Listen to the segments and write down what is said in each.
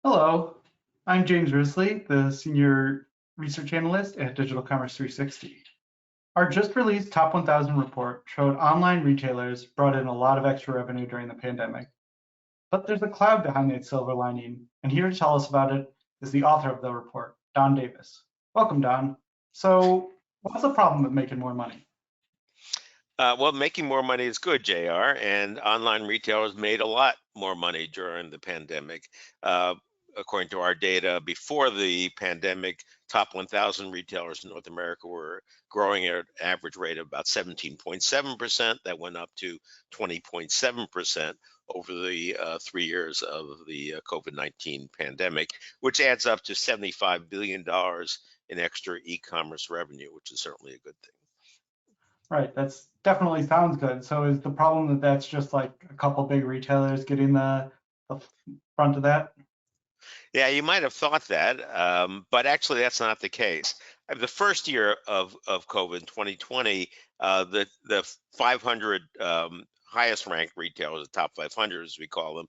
Hello, I'm James Risley, the Senior Research Analyst at Digital Commerce 360. Our just released Top 1000 report showed online retailers brought in a lot of extra revenue during the pandemic. But there's a cloud behind that silver lining, and here to tell us about it is the author of the report, Don Davis. Welcome, Don. So, what's the problem with making more money? Well, making more money is good, JR, and online retailers made a lot more money during the pandemic. Uh, According to our data, before the pandemic, top 1,000 retailers in North America were growing at an average rate of about 17.7%. That went up to 20.7% over the 3 years of the COVID-19 pandemic, which adds up to $75 billion in extra e-commerce revenue, which is certainly a good thing. Right, that's definitely sounds good. So is the problem that that's just like a couple big retailers getting the front of that? Yeah, you might have thought that, but actually that's not the case. The first year of COVID, 2020, the 500 highest ranked retailers, the top 500 as we call them,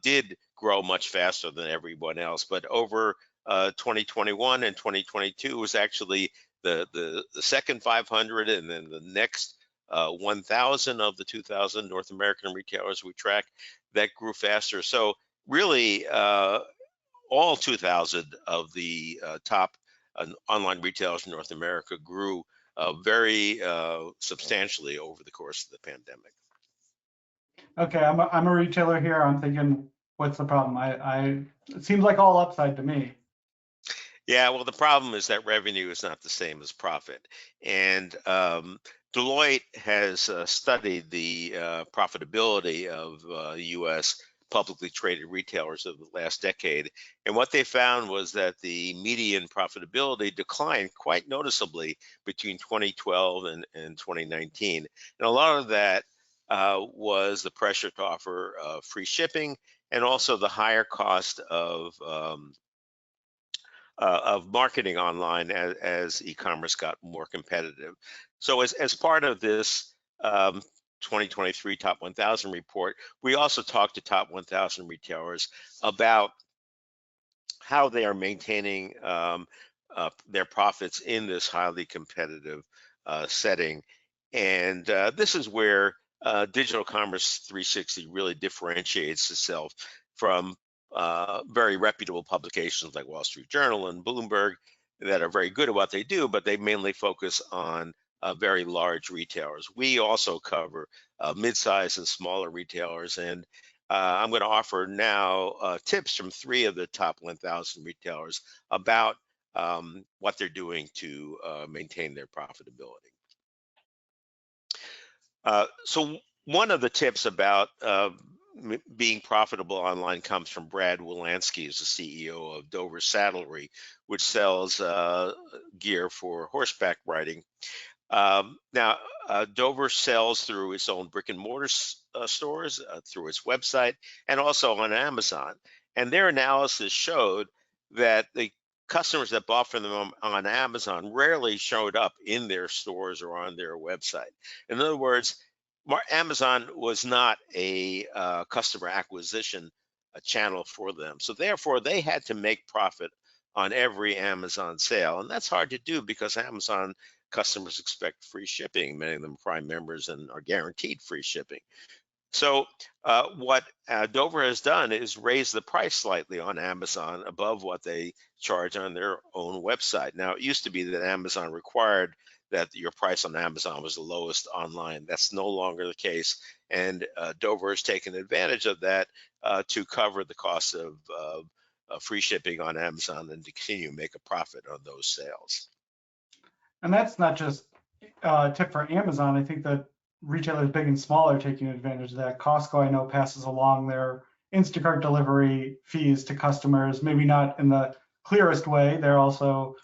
did grow much faster than everyone else. But over 2021 and 2022 was actually the second 500, and then the next 1,000 of the 2,000 North American retailers we track that grew faster. So really, all 2,000 of the top online retailers in North America grew very substantially over the course of the pandemic. Okay, I'm a retailer here. I'm thinking, what's the problem? It seems like all upside to me. Yeah, well, the problem is that revenue is not the same as profit. And Deloitte has studied the profitability of US publicly traded retailers of the last decade. And what they found was that the median profitability declined quite noticeably between 2012 and 2019. And a lot of that was the pressure to offer free shipping, and also the higher cost of marketing online as e-commerce got more competitive. So as part of this 2023 Top 1000 report, we also talked to Top 1000 retailers about how they are maintaining their profits in this highly competitive setting. And this is where Digital Commerce 360 really differentiates itself from very reputable publications like Wall Street Journal and Bloomberg that are very good at what they do, but they mainly focus on very large retailers. We also cover mid-sized and smaller retailers, and I'm going to offer now tips from 3 of the top 1,000 retailers about what they're doing to maintain their profitability. So one of the tips about being profitable online comes from Brad Wolanski, who's the CEO of Dover Saddlery, which sells gear for horseback riding. Now, Dover sells through its own brick and mortar stores, through its website, and also on Amazon. And their analysis showed that the customers that bought from them on Amazon rarely showed up in their stores or on their website. In other words, Amazon was not a customer acquisition channel for them. So therefore, they had to make profit on every Amazon sale. And that's hard to do because Amazon customers expect free shipping. Many of them are Prime members and are guaranteed free shipping. So what Dover has done is raise the price slightly on Amazon above what they charge on their own website. Now, it used to be that Amazon required that your price on Amazon was the lowest online. That's no longer the case. And Dover has taken advantage of that to cover the cost of free shipping on Amazon and to continue to make a profit on those sales. And that's not just a tip for Amazon. I think that retailers big and small are taking advantage of that. Costco, I know, passes along their Instacart delivery fees to customers, maybe not in the clearest way. They're also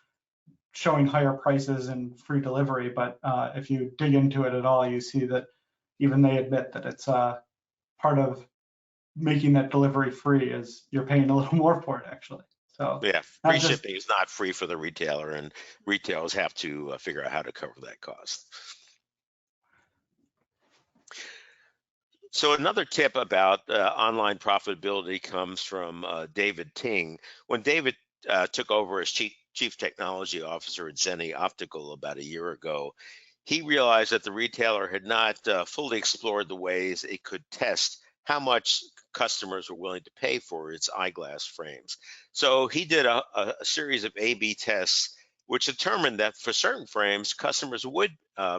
showing higher prices and free delivery, but if you dig into it at all, you see that even they admit that it's part of making that delivery free is you're paying a little more for it, actually. So yeah, free shipping is not free for the retailer, and retailers have to figure out how to cover that cost. So another tip about online profitability comes from David Ting. When David took over as chief technology officer at Zenni Optical about a year ago, he realized that the retailer had not fully explored the ways it could test how much customers were willing to pay for its eyeglass frames. So he did a series of A/B tests, which determined that for certain frames, customers would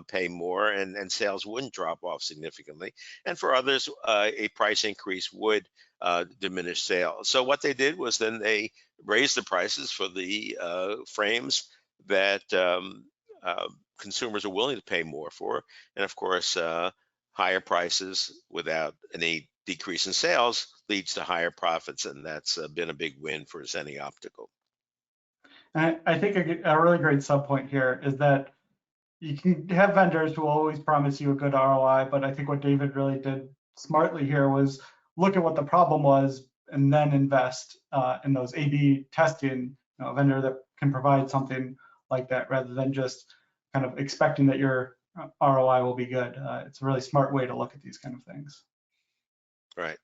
pay more and sales wouldn't drop off significantly. And for others, a price increase would diminish sales. So what they did was then they raised the prices for the frames that consumers are willing to pay more for. And of course, higher prices without any decrease in sales leads to higher profits. And that's been a big win for Zenni Optical. I think a really great sub point here is that you can have vendors who always promise you a good ROI, but I think what David really did smartly here was look at what the problem was and then invest in those A/B testing, a vendor that can provide something like that rather than just kind of expecting that your ROI will be good. It's a really smart way to look at these kind of things. Right.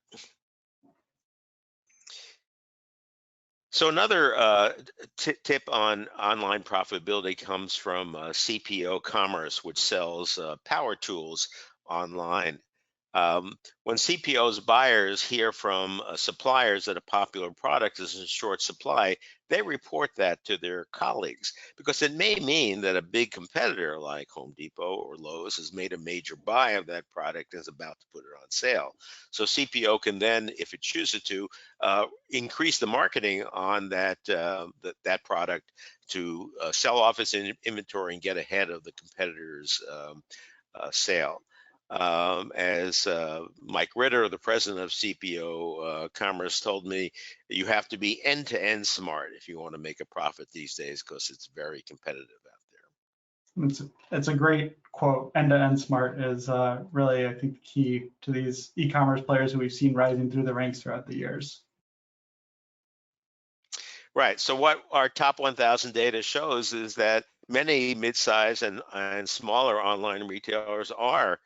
So another tip on online profitability comes from CPO Commerce, which sells power tools online. When CPO's buyers hear from suppliers that a popular product is in short supply, they report that to their colleagues because it may mean that a big competitor like Home Depot or Lowe's has made a major buy of that product and is about to put it on sale. So CPO can then, if it chooses to, increase the marketing on that product to sell off its inventory and get ahead of the competitor's sale. As Mike Ritter, the president of CPO Commerce, told me, you have to be end-to-end smart if you want to make a profit these days because it's very competitive out there. It's a great quote. End-to-end smart is really, I think, the key to these e-commerce players who we've seen rising through the ranks throughout the years. Right. So what our top 1,000 data shows is that many mid-size and smaller online retailers are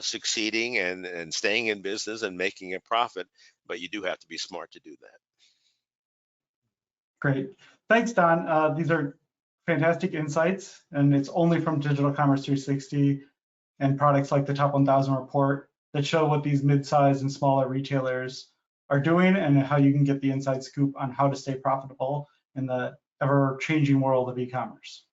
succeeding and staying in business and making a profit, but you do have to be smart to do that. Great. Thanks, Don. These are fantastic insights, and it's only from Digital Commerce 360 and products like the Top 1,000 report that show what these mid-size and smaller retailers are doing and how you can get the inside scoop on how to stay profitable in the ever-changing world of e-commerce.